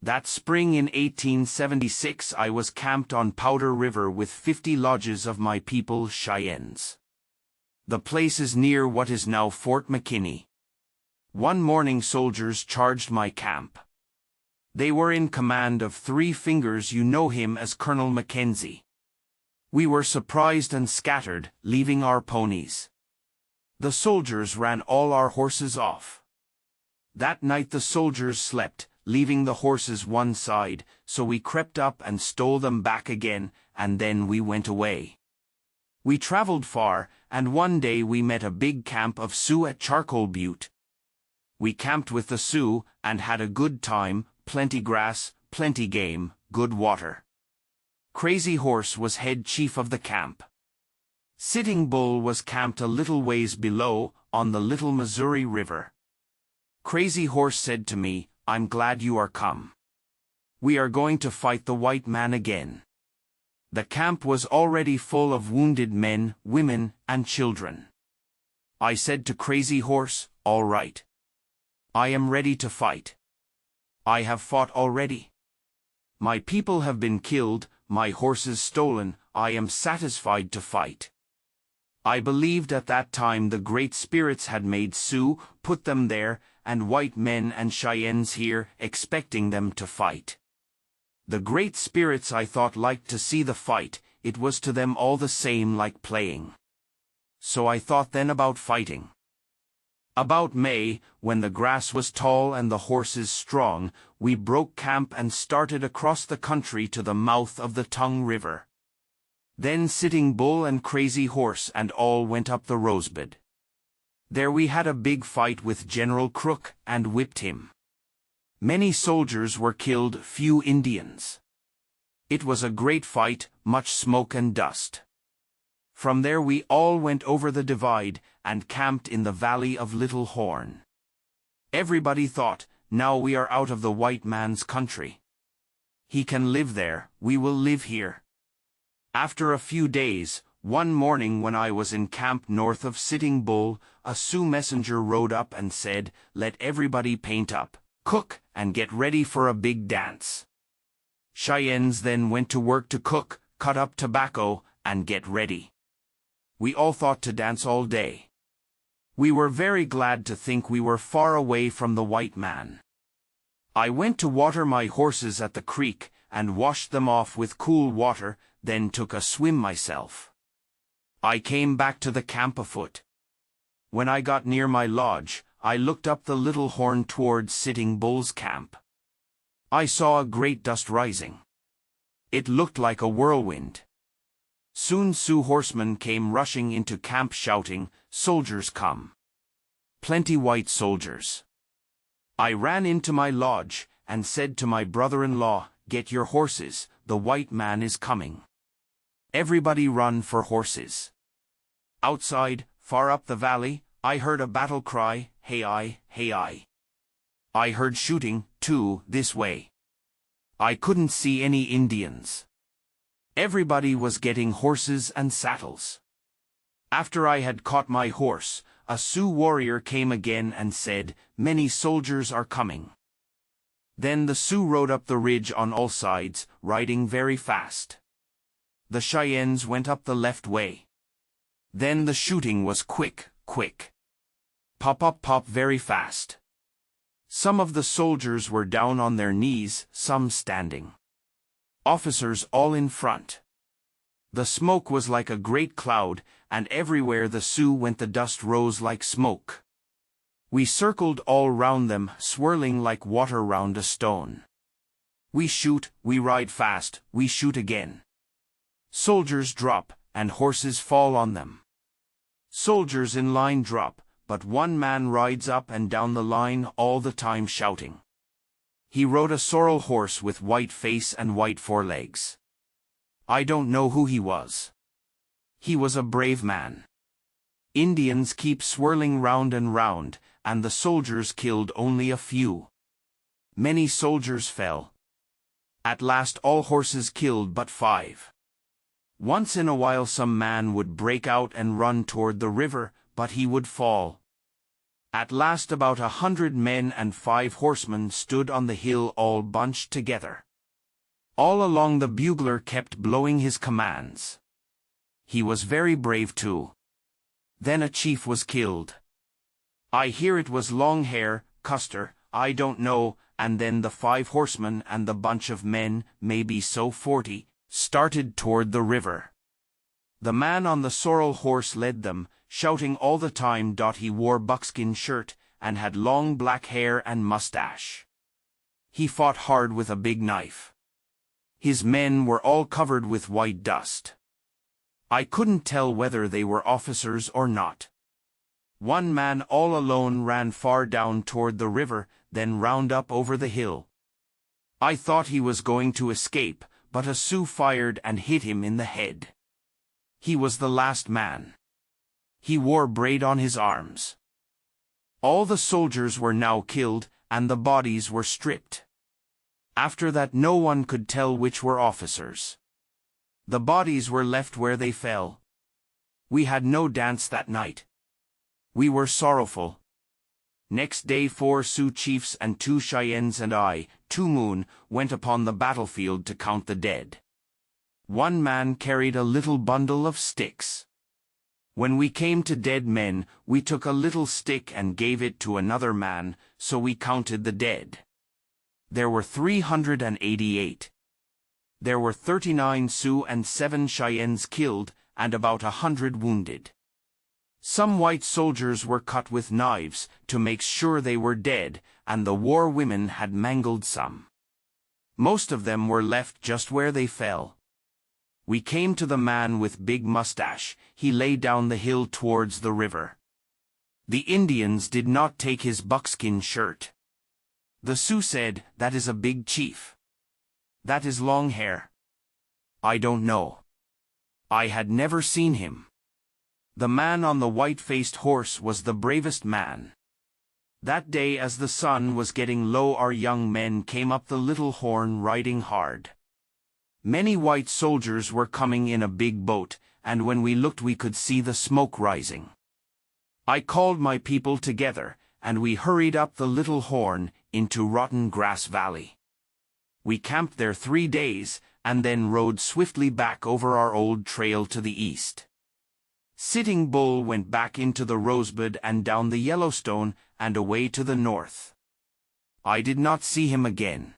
That spring in 1876 I was camped on Powder River with 50 lodges of my people Cheyennes. The place is near what is now Fort McKinney. One morning soldiers charged my camp. They were in command of Three Fingers, you know him as Colonel Mackenzie. We were surprised and scattered, leaving our ponies. The soldiers ran all our horses off. That night the soldiers slept, leaving the horses one side, so we crept up and stole them back again, and then we went away. We traveled far, and one day we met a big camp of Sioux at Charcoal Butte. We camped with the Sioux, and had a good time, plenty grass, plenty game, good water. Crazy Horse was head chief of the camp. Sitting Bull was camped a little ways below, on the Little Missouri River. Crazy Horse said to me, "I'm glad you are come. We are going to fight the white man again." The camp was already full of wounded men, women, and children. I said to Crazy Horse, "All right. I am ready to fight. I have fought already. My people have been killed, my horses stolen, I am satisfied to fight." I believed at that time the Great Spirits had made Sioux, put them there, and white men and Cheyennes here, expecting them to fight. The Great Spirits, I thought, liked to see the fight, it was to them all the same like playing. So I thought then about fighting. About May, when the grass was tall and the horses strong, we broke camp and started across the country to the mouth of the Tongue River. Then Sitting Bull and Crazy Horse and all went up the Rosebud. There we had a big fight with General Crook and whipped him. Many soldiers were killed, few Indians. It was a great fight, much smoke and dust. From there we all went over the divide, and camped in the Valley of Little Horn. Everybody thought, now we are out of the white man's country. He can live there, we will live here. After a few days, one morning when I was in camp north of Sitting Bull, a Sioux messenger rode up and said, "Let everybody paint up, cook, and get ready for a big dance." Cheyennes then went to work to cook, cut up tobacco, and get ready. We all thought to dance all day. We were very glad to think we were far away from the white man. I went to water my horses at the creek, and washed them off with cool water, then took a swim myself. I came back to the camp afoot. When I got near my lodge, I looked up the Little Horn towards Sitting Bull's camp. I saw a great dust rising. It looked like a whirlwind. Soon Sioux horsemen came rushing into camp shouting, "Soldiers come! Plenty white soldiers!" I ran into my lodge, and said to my brother-in-law, "Get your horses, the white man is coming. Everybody run for horses." Outside, far up the valley, I heard a battle cry, "Hey-I, hey-I." I heard shooting, too, this way. I couldn't see any Indians. Everybody was getting horses and saddles. After I had caught my horse, a Sioux warrior came again and said, "Many soldiers are coming." Then the Sioux rode up the ridge on all sides, riding very fast. The Cheyennes went up the left way. Then the shooting was quick, quick. Pop, pop, pop, very fast. Some of the soldiers were down on their knees, some standing. Officers all in front. The smoke was like a great cloud, and everywhere the Sioux went the dust rose like smoke. We circled all round them, swirling like water round a stone. We shoot, we ride fast, we shoot again. Soldiers drop, and horses fall on them. Soldiers in line drop, but one man rides up and down the line all the time shouting. He rode a sorrel horse with white face and white forelegs. I don't know who he was. He was a brave man. Indians keep swirling round and round, and the soldiers killed only a few. Many soldiers fell. At last all horses killed but 5. Once in a while some man would break out and run toward the river, but he would fall. At last about 100 men and 5 horsemen stood on the hill all bunched together. All along the bugler kept blowing his commands. He was very brave too. Then a chief was killed. I hear it was Long Hair, Custer, I don't know, and then the 5 horsemen and the bunch of men, maybe so 40, started toward the river. The man on the sorrel horse led them, shouting all the time. He wore buckskin shirt, and had long black hair and mustache. He fought hard with a big knife. His men were all covered with white dust. I couldn't tell whether they were officers or not. One man all alone ran far down toward the river, then round up over the hill. I thought he was going to escape, but a Sioux fired and hit him in the head. He was the last man. He wore braid on his arms. All the soldiers were now killed, and the bodies were stripped. After that no one could tell which were officers. The bodies were left where they fell. We had no dance that night. We were sorrowful. Next day 4 Sioux chiefs and 2 Cheyennes and I, Two Moon, went upon the battlefield to count the dead. One man carried a little bundle of sticks. When we came to dead men, we took a little stick and gave it to another man, so we counted the dead. There were 388. There were 39 Sioux and 7 Cheyennes killed, and about 100 wounded. Some white soldiers were cut with knives, to make sure they were dead, and the war women had mangled some. Most of them were left just where they fell. We came to the man with big mustache. He lay down the hill towards the river. The Indians did not take his buckskin shirt. The Sioux said, "That is a big chief. That is Long Hair." I don't know. I had never seen him. The man on the white-faced horse was the bravest man. That day as the sun was getting low our young men came up the Little Horn riding hard. Many white soldiers were coming in a big boat, and when we looked we could see the smoke rising. I called my people together, and we hurried up the Little Horn into Rotten Grass Valley. We camped there 3 days, and then rode swiftly back over our old trail to the east. Sitting Bull went back into the Rosebud and down the Yellowstone and away to the north. I did not see him again.